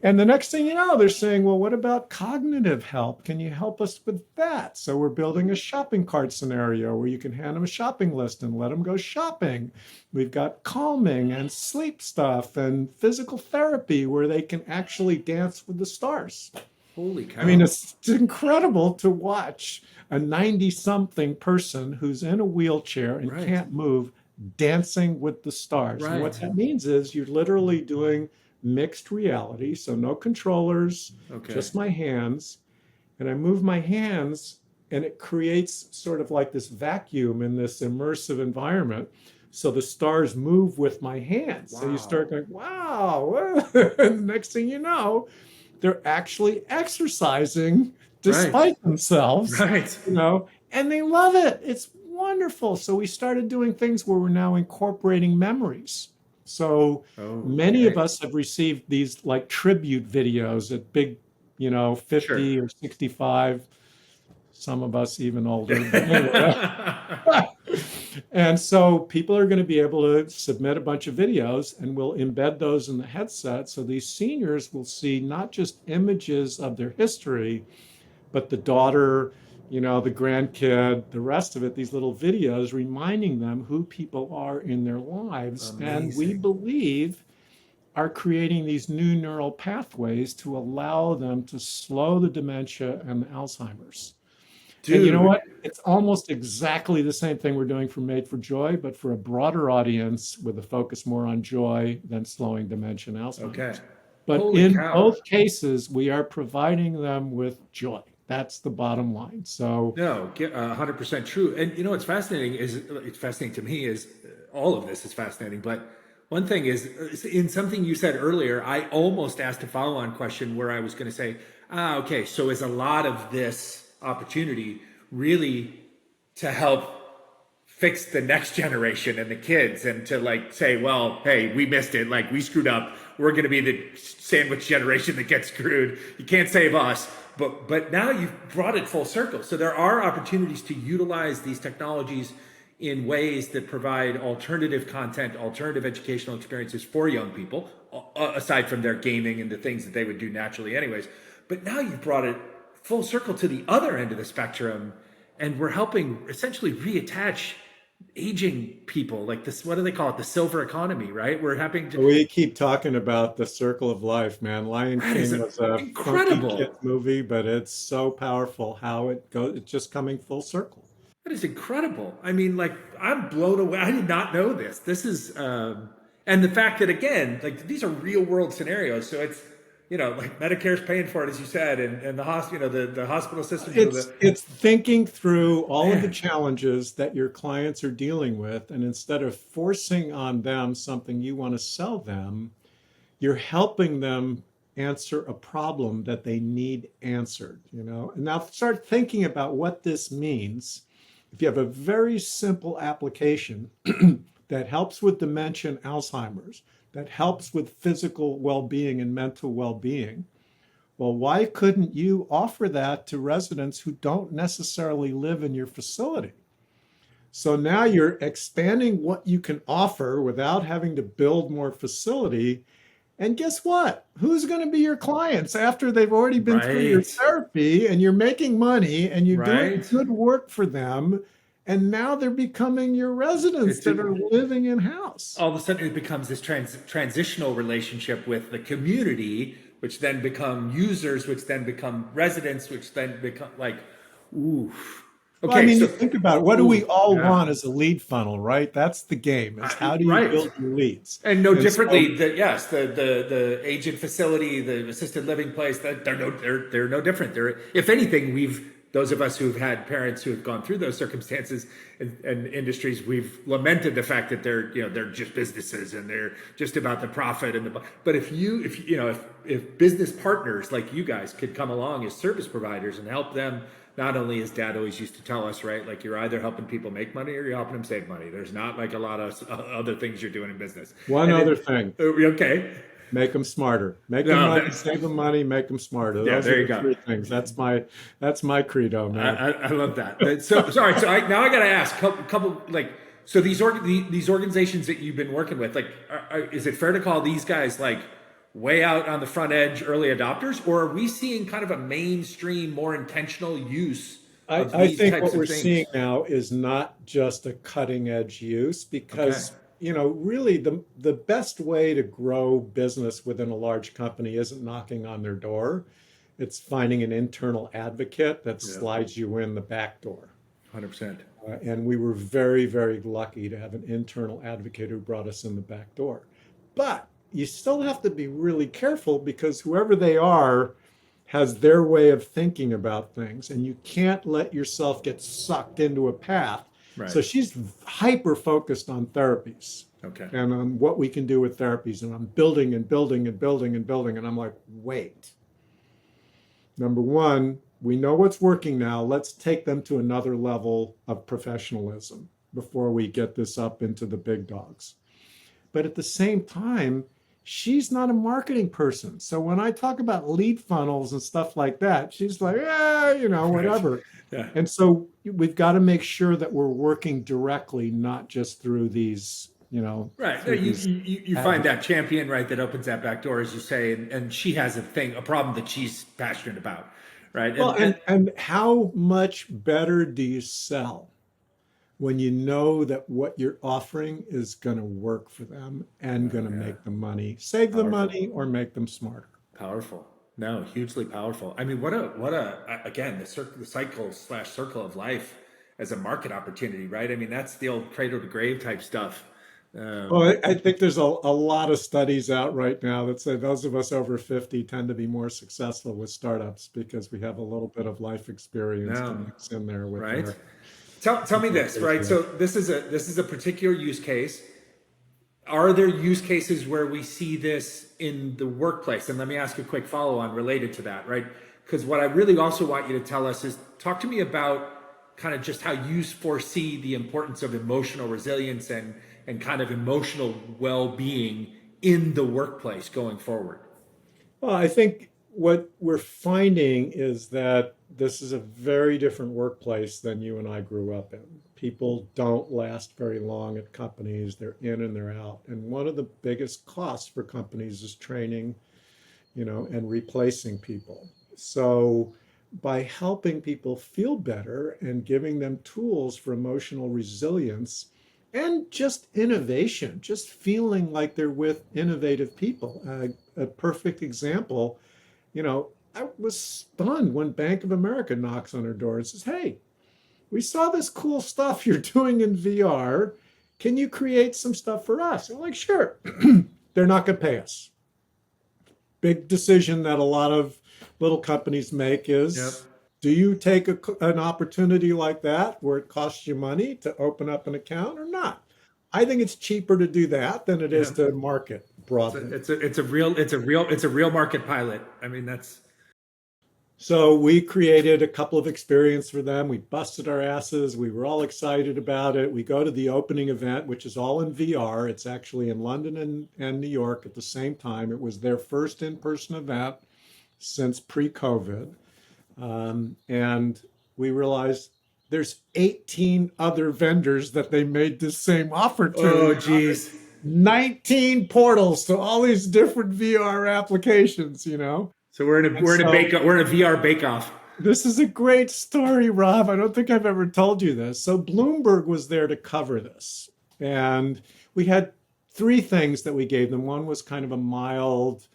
And the next thing you know, they're saying, well, what about cognitive help? Can you help us with that? So we're building a shopping cart scenario where you can hand them a shopping list and let them go shopping. We've got calming and sleep stuff and physical therapy where they can actually dance with the stars. Holy I mean, cow. it's incredible to watch a 90-something person who's in a wheelchair and Right. can't move dancing with the stars. And what Right. that means is you're literally doing mixed reality. So no controllers, Okay. just my hands. And I move my hands and it creates sort of like this vacuum in this immersive environment. So the stars move with my hands. So you Wow. start going, wow. And the next thing you know, they're actually exercising Right. despite themselves, Right. you know, and they love it. It's wonderful. So we started doing things where we're now incorporating memories. So Oh, many of okay. us have received these like tribute videos at big, you know, Sure. 50 or 65, some of us even older, but anyway. And so people are going to be able to submit a bunch of videos and we'll embed those in the headset. So these seniors will see not just images of their history, but the daughter, you know, the grandkid, the rest of it, these little videos reminding them who people are in their lives. And we Amazing. believe are creating these new neural pathways to allow them to slow the dementia and the Alzheimer's. And you know Dude. what? It's almost exactly the same thing we're doing for Made for Joy, but for a broader audience with a focus more on joy than slowing dementia and Okay. Alzheimer's. But Holy in cow. both cases, we are providing them with joy. That's the bottom line. So, No, 100% true. And you know what's fascinating is it's fascinating to me is all of this is fascinating. But one thing is in something you said earlier, I almost asked a follow-on question where I was going to say, okay, so is a lot of this opportunity really to help fix the next generation and the kids and to like say, well, hey, we missed it. Like we screwed up. We're going to be the sandwich generation that gets screwed. You can't save us. But now you've brought it full circle. So there are opportunities to utilize these technologies in ways that provide alternative content, alternative educational experiences for young people, aside from their gaming and the things that they would do naturally anyways. But now you've brought it full circle to the other end of the spectrum, and we're helping essentially reattach aging people, like this, what do they call it, the silver economy, right? We're having to, we keep talking about the circle of life, man. Lion that is King was a funky incredible. kids movie, but it's so powerful how it goes. It's just coming full circle. That is incredible. I mean, like, I'm blown away. I did not know this. This is, and the fact that again, like, these are real world scenarios. So it's, you know, like Medicare's paying for it, as you said, and the hospital, you know, the hospital systems or the It's thinking through all of the man, challenges that your clients are dealing with, and instead of forcing on them something you want to sell them, you're helping them answer a problem that they need answered, you know. And now start thinking about what this means. if you have a very simple application that helps with dementia and Alzheimer's, that helps with physical well-being and mental well-being, well, why couldn't you offer that to residents who don't necessarily live in your facility? So now you're expanding what you can offer without having to build more facility. And guess what? Who's going to be your clients after they've already been through your Right. therapy and you're making money and you're doing Right. good work for them? And now they're becoming your residents It's that are living in house. all of a sudden it becomes this transitional relationship with the community, which then become users, which then become residents, which then become like, ooh. Well, I Okay, mean, you so think about it. What do we ooh, all yeah, want as a lead funnel, right? That's the game, is how do you right. build your leads? And no And so differently, the aged facility, the assisted living place, that they're no different. They're, if anything, we've, those of us who've had parents who have gone through those circumstances and industries, we've lamented the fact that they're, you know, they're just businesses and they're just about the profit and the. But if you know, if business partners like you guys could come along as service providers and help them, not only, as Dad always used to tell us, right? Like, you're either helping people make money or you're helping them save money. There's not like a lot of other things you're doing in business. one And other then, thing, okay, make them smarter. Make them no, money, save them money, make them smarter. yeah, Those are there you the go. three things. That's my credo, man. I love that. So sorry. So now I got to ask couple like, so these organizations that you've been working with, like, is it fair to call these guys like way out on the front edge early adopters, or are we seeing kind of a mainstream, more intentional use of I these think types what of we're seeing things? now is not just a cutting edge use Okay. because, really the best way to grow business within a large company isn't knocking on their door. It's finding an internal advocate that Yeah. slides you in the back door. 100%. And we were very, very lucky to have an internal advocate who brought us in the back door. But you still have to be really careful because whoever they are has their way of thinking about things, and you can't let yourself get sucked into a path. Right. So she's hyper focused on therapies Okay. and on what we can do with therapies, and I'm building and building and building and building. And I'm like, wait, number one, we know what's working now. Let's take them to another level of professionalism before we get this up into the big dogs. But at the same time, she's not a marketing person. So when I talk about lead funnels and stuff like that, she's like, Right. whatever. Yeah. And so we've got to make sure that we're working directly, not just through these, Right. No, through these you find that advocates. champion, right, that opens that back door, as you say, and she has a problem that she's passionate about, right? Well, And and how much better do you sell when you know that what you're offering is going to work for them and going to yeah, make them money, save them powerful. money, or make them smarter? Powerful. No, hugely powerful. I mean, what a again, the cycle slash circle of life as a market opportunity, right? I mean, that's the old cradle to grave type stuff. Well, Um, I think there's a lot of studies out right now that say those of us over 50 tend to be more successful with startups because we have a little bit of life experience to no, mix in there with right? our Tell me this, right? education. So this is a particular use case. Are there use cases where we see this in the workplace? And let me ask a quick follow on related to that, right? Because what I really also want you to tell us is, talk to me about kind of just how you foresee the importance of emotional resilience and kind of emotional well-being in the workplace going forward. Well, I think what we're finding is that this is a very different workplace than you and I grew up in. People don't last very long at companies. They're in and they're out. And one of the biggest costs for companies is training, and replacing people. So by helping people feel better and giving them tools for emotional resilience and just innovation, just feeling like they're with innovative people. A perfect example, I was stunned when Bank of America knocks on her door and says, "Hey, we saw this cool stuff you're doing in VR. Can you create some stuff for us?" I'm like, "Sure." They're not going to pay us. Big decision that a lot of little companies make Yep. is, do you take an opportunity like that where it costs you money to open up an account or not? I think it's cheaper to do that than it is Yeah. to market It's a, broadly. it's a, it's a real market pilot. I mean, that's So we created a couple of experiences for them. We busted our asses. We were all excited about it. We go to the opening event, which is all in VR. It's actually in London and New York at the same time. It was their first in-person event since pre-COVID. And we realized there's 18 other vendors that they made this same offer Oh, to. geez. 19 portals to all these different VR applications, So we're in a And so we're in a VR bake off. this is a great story, Rob. I don't think I've ever told you this. So Bloomberg was there to cover this. And we had three things that we gave them. One was kind of a mild,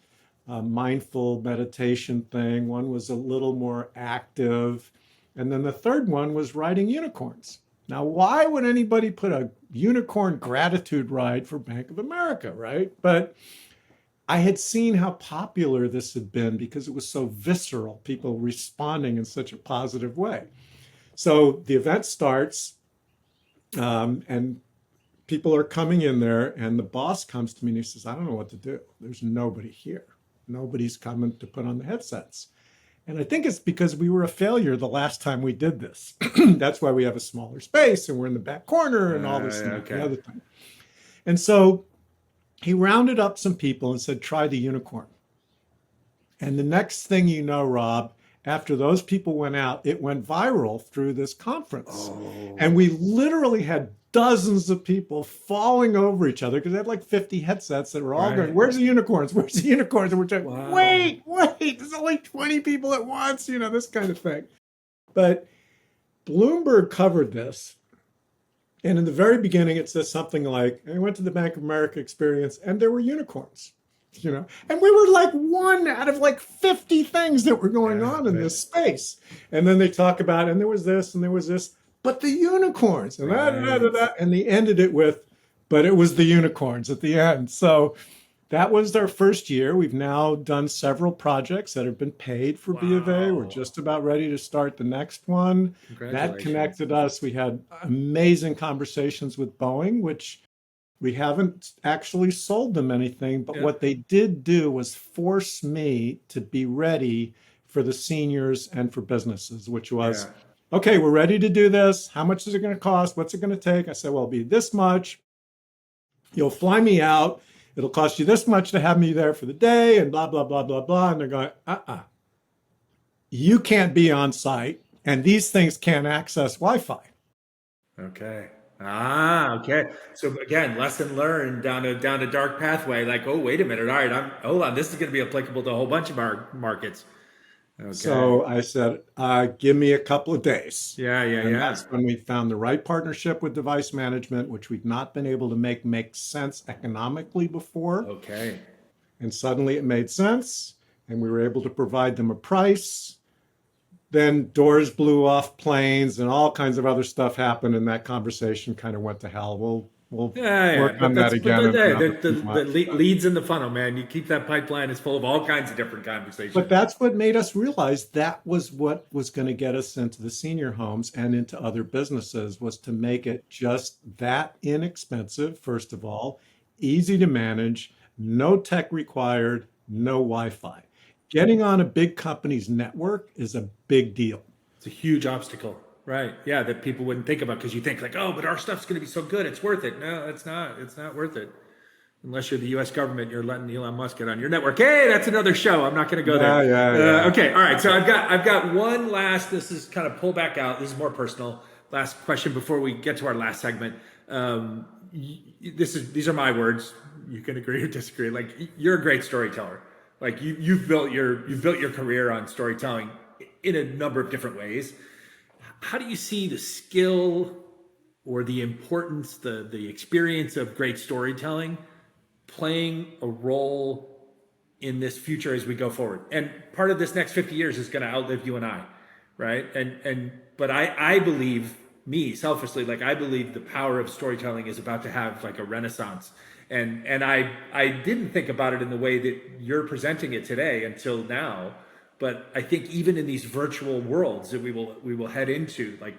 mindful meditation thing. One was a little more active. And then the third one was riding unicorns. Now, why would anybody put a unicorn gratitude ride for Bank of America, right? But I had seen how popular this had been because it was so visceral, people responding in such a positive way. So the event starts, and people are coming in there, and the boss comes to me and he says, I don't know what to do. There's nobody here. Nobody's coming to put on the headsets. And I think it's because we were a failure the last time we did this. That's why we have a smaller space and we're in the back corner and all this and that, the other thing. And so he rounded up some people and said, try the unicorn. And the next thing you know, Rob, after those people went out, it went viral through this conference. Oh. And we literally had dozens of people falling over each other because they had like 50 headsets that were all going, where's the unicorns? Where's the unicorns? And we're trying, wait, there's only 20 people at once, this kind of thing. But Bloomberg covered this. And in the very beginning, it says something like, I went to the Bank of America experience and there were unicorns, and we were like one out of like 50 things that were going on in this space. And then they talk about, and there was this and there was this, but the unicorns, and and they ended it with, but it was the unicorns at the end. So that was our first year. We've now done several projects that have been paid for B of A. We're just about ready to start the next one. That connected us. We had amazing conversations with Boeing, which we haven't actually sold them anything, but what they did do was force me to be ready for the seniors and for businesses, which was, okay, we're ready to do this. How much is it going to cost? What's it going to take? I said, well, it'll be this much. You'll fly me out. It'll cost you this much to have me there for the day and blah, blah, blah, blah, blah. And they're going, you can't be on site and these things can't access Wi-Fi. Okay. Okay. So again, lesson learned down a dark pathway. Like, oh, wait a minute. All right, hold on. This is going to be applicable to a whole bunch of our markets. Okay. So I said, give me a couple of days. And that's when we found the right partnership with device management, which we've not been able to make sense economically before. Okay. And suddenly it made sense, and we were able to provide them a price. Then doors blew off planes and all kinds of other stuff happened, and that conversation kind of went to hell. We'll work on that again. The leads in the funnel, man. You keep that pipeline. It's full of all kinds of different conversations. But that's what made us realize that was what was going to get us into the senior homes and into other businesses, was to make it just that inexpensive, first of all, easy to manage, no tech required, no Wi-Fi. Getting on a big company's network is a big deal. It's a huge obstacle. Right. Yeah. That people wouldn't think about because you think like, oh, but our stuff's going to be so good. It's worth it. No, it's not. It's not worth it. Unless you're the U.S. government, you're letting Elon Musk get on your network. Hey, that's another show. I'm not going to go there. Okay. All right. So I've got one last, this is kind of pull back out. This is more personal. Last question before we get to our last segment. These are my words. You can agree or disagree. Like, you're a great storyteller. Like you've built your career on storytelling in a number of different ways. How do you see the skill or the importance, the experience of great storytelling playing a role in this future as we go forward? And part of this next 50 years is going to outlive you and I, right? But I believe, me selfishly, like I believe the power of storytelling is about to have like a renaissance. And I didn't think about it in the way that you're presenting it today until now. But I think even in these virtual worlds that we will head into, like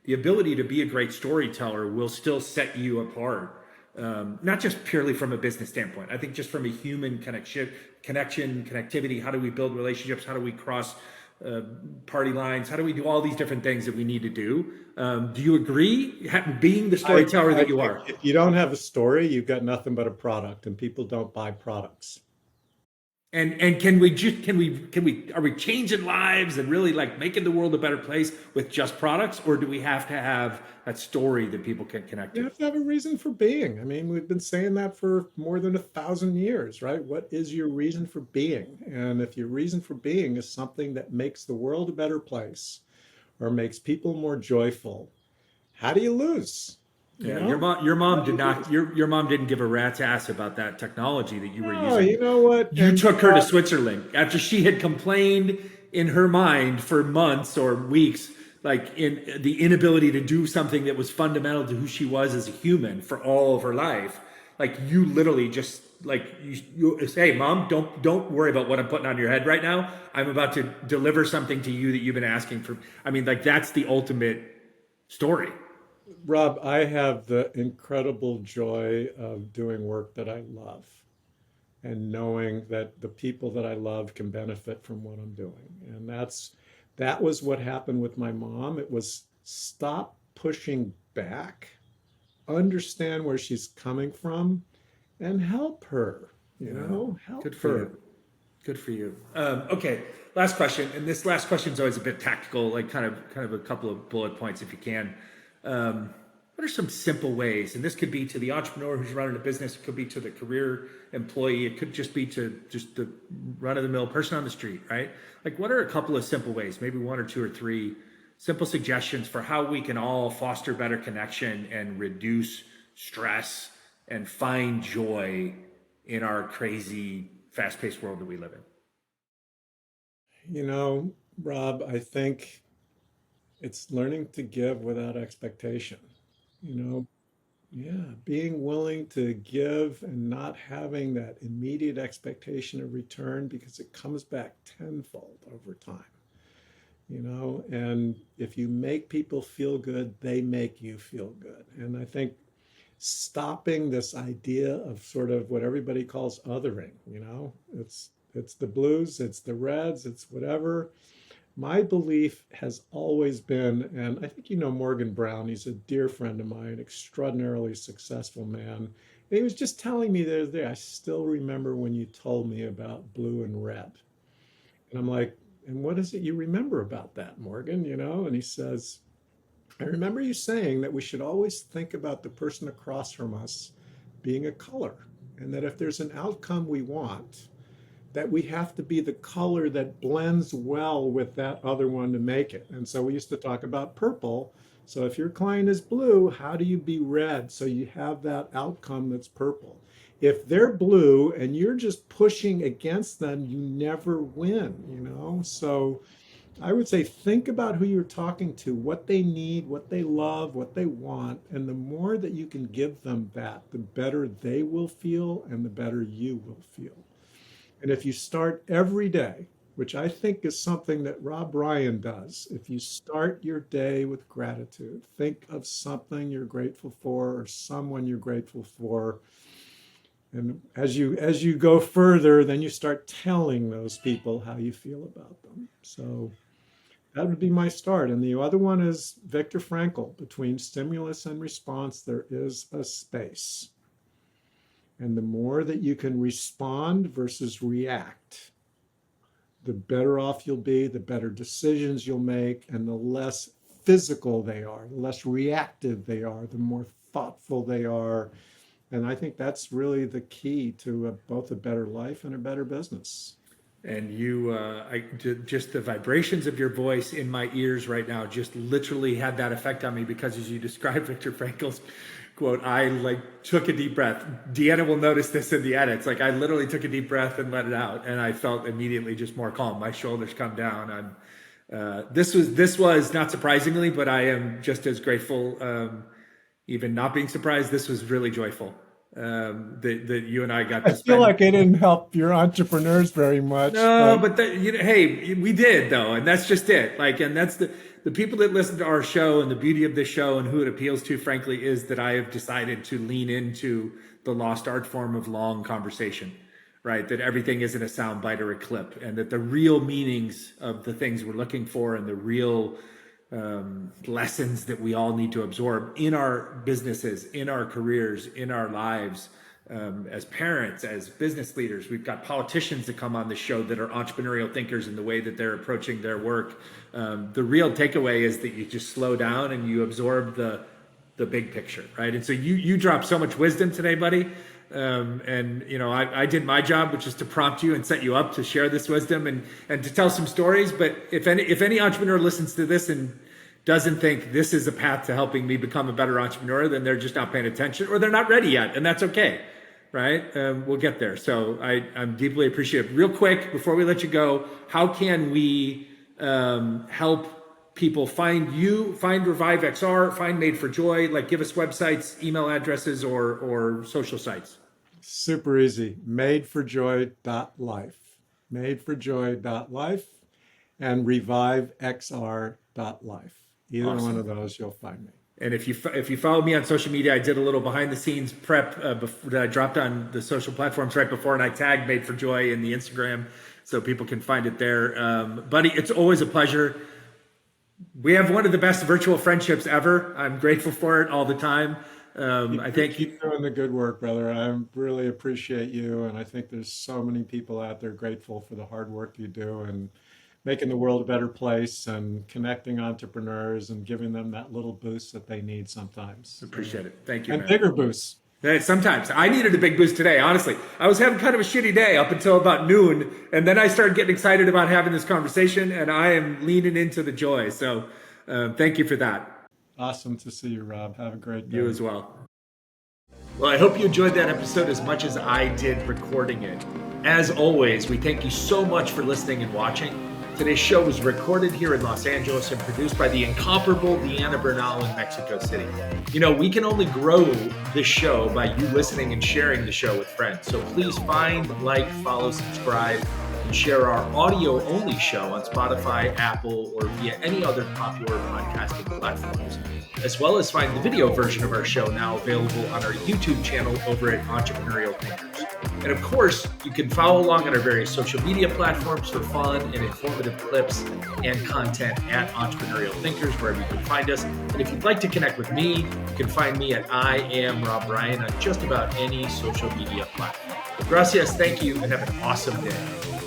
the ability to be a great storyteller will still set you apart. Not just purely from a business standpoint. I think just from a human connectivity. How do we build relationships? How do we cross party lines? How do we do all these different things that we need to do? Do you agree, being the I, storyteller I that you think are? if you don't have a story, you've got nothing but a product, and people don't buy products. And can we are we changing lives and really like making the world a better place with just products, or do we have to have that story that people can connect You to? have to have a reason for being. I mean, we've been saying that for more than 1,000 years, right? What is your reason for being? And if your reason for being is something that makes the world a better place or makes people more joyful, how do you lose? You Yeah, know? your How mom do did you not lose? your mom didn't give a rat's ass about that technology that you were No, using. you know what? You And took her to Switzerland after she had complained in her mind for months or weeks, like in the inability to do something that was fundamental to who she was as a human for all of her life. Like you literally just like you say, hey, mom, don't worry about what I'm putting on your head right now. I'm about to deliver something to you that you've been asking for. I mean, like that's the ultimate story. Rob, I have the incredible joy of doing work that I love and knowing that the people that I love can benefit from what I'm doing. And that was what happened with my mom. It was stop pushing back, understand where she's coming from, and help her, Yeah, help good for you. her. Good for you. Okay, last question, and this last question is always a bit tactical, like kind of a couple of bullet points if you can. Um, what are some simple ways? And this could be to the entrepreneur who's running a business. It could be to the career employee. It could just be to just the run of the mill person on the street, right? Like, what are a couple of simple ways? Maybe one or two or three simple suggestions for how we can all foster better connection and reduce stress and find joy in our crazy, fast-paced world that we live in. You know, Rob, I think it's learning to give without expectation. You know, yeah, being willing to give and not having that immediate expectation of return because it comes back tenfold over time, and if you make people feel good, they make you feel good. And I think stopping this idea of sort of what everybody calls othering, it's the blues, it's the reds, it's whatever. My belief has always been, and I think you know Morgan Brown, he's a dear friend of mine, extraordinarily successful man. And he was just telling me the other day, I still remember when you told me about blue and red. And I'm like, and what is it you remember about that, Morgan? And he says, I remember you saying that we should always think about the person across from us being a color, and that if there's an outcome we want, that we have to be the color that blends well with that other one to make it. And so we used to talk about purple. So if your client is blue, how do you be red so you have that outcome that's purple? If they're blue and you're just pushing against them, you never win. So I would say think about who you're talking to, what they need, what they love, what they want. And the more that you can give them that, the better they will feel and the better you will feel. And if you start every day, which I think is something that Rob Ryan does, if you start your day with gratitude, think of something you're grateful for or someone you're grateful for. And as you go further, then you start telling those people how you feel about them. So that would be my start. And the other one is Viktor Frankl. Between stimulus and response, there is a space. And the more that you can respond versus react, the better off you'll be, the better decisions you'll make, and the less physical they are, the less reactive they are, the more thoughtful they are. And I think that's really the key to both a better life and a better business. And just the vibrations of your voice in my ears right now just literally had that effect on me because as you described Viktor Frankl's quote, I like took a deep breath. Deanna will notice this in the edits. Like I literally took a deep breath and let it out, and I felt immediately just more calm. My shoulders come down. This was not surprisingly, but I am just as grateful. Even not being surprised, this was really joyful. That you and I got I to feel spend. like I didn't help your entrepreneurs very much, No, but but hey, we did though, and that's just it. Like, and that's the people that listen to our show, and the beauty of this show, and who it appeals to, frankly, is that I have decided to lean into the lost art form of long conversation. right? That everything isn't a soundbite or a clip, and that the real meanings of the things we're looking for and the real lessons that we all need to absorb in our businesses, in our careers, in our lives, as parents, as business leaders. We've got politicians that come on the show that are entrepreneurial thinkers in the way that they're approaching their work. The real takeaway is that you just slow down and you absorb the big picture, right? And so you dropped so much wisdom today, buddy. And you know, I did my job, which is to prompt you and set you up to share this wisdom and to tell some stories. But if any entrepreneur listens to this and doesn't think this is a path to helping me become a better entrepreneur, then they're just not paying attention, or they're not ready yet, and that's okay, right? We'll get there. So I'm deeply appreciative. Real quick, before we let you go, how can we help people find you, find ReviveXR, find Made for Joy? Like, give us websites, email addresses, or social sites. Super easy. Madeforjoy.life. Madeforjoy.life and ReviveXR.life. Either Awesome. one of those, you'll find me. And if you follow me on social media, I did a little behind the scenes prep that I dropped on the social platforms right before, and I tagged Made for Joy in the Instagram so people can find it there. Buddy, it's always a pleasure. We have one of the best virtual friendships ever. I'm grateful for it all the time. I think Keep doing the good work, brother. I really appreciate you, and I think there's so many people out there grateful for the hard work you do and making the world a better place and connecting entrepreneurs and giving them that little boost that they need sometimes. Appreciate it. Thank you, And man. bigger boosts. Sometimes I needed a big boost today, honestly. I was having kind of a shitty day up until about noon, and then I started getting excited about having this conversation, and I am leaning into the joy. So thank you for that. Awesome to see you, Rob. Have a great day. You as well. Well, I hope you enjoyed that episode as much as I did recording it. As always, we thank you so much for listening and watching. Today's show was recorded here in Los Angeles and produced by the incomparable Deanna Bernal in Mexico City. You know, we can only grow this show by you listening and sharing the show with friends. So please find, like, follow, subscribe, and share our audio-only show on Spotify, Apple, or via any other popular podcasting platforms, as well as find the video version of our show now available on our YouTube channel over at Entrepreneurial Thinkers. And of course, you can follow along on our various social media platforms for fun and informative clips and content at Entrepreneurial Thinkers, wherever you can find us. And if you'd like to connect with me, you can find me at I Am Rob Ryan on just about any social media platform. Gracias, thank you, and have an awesome day.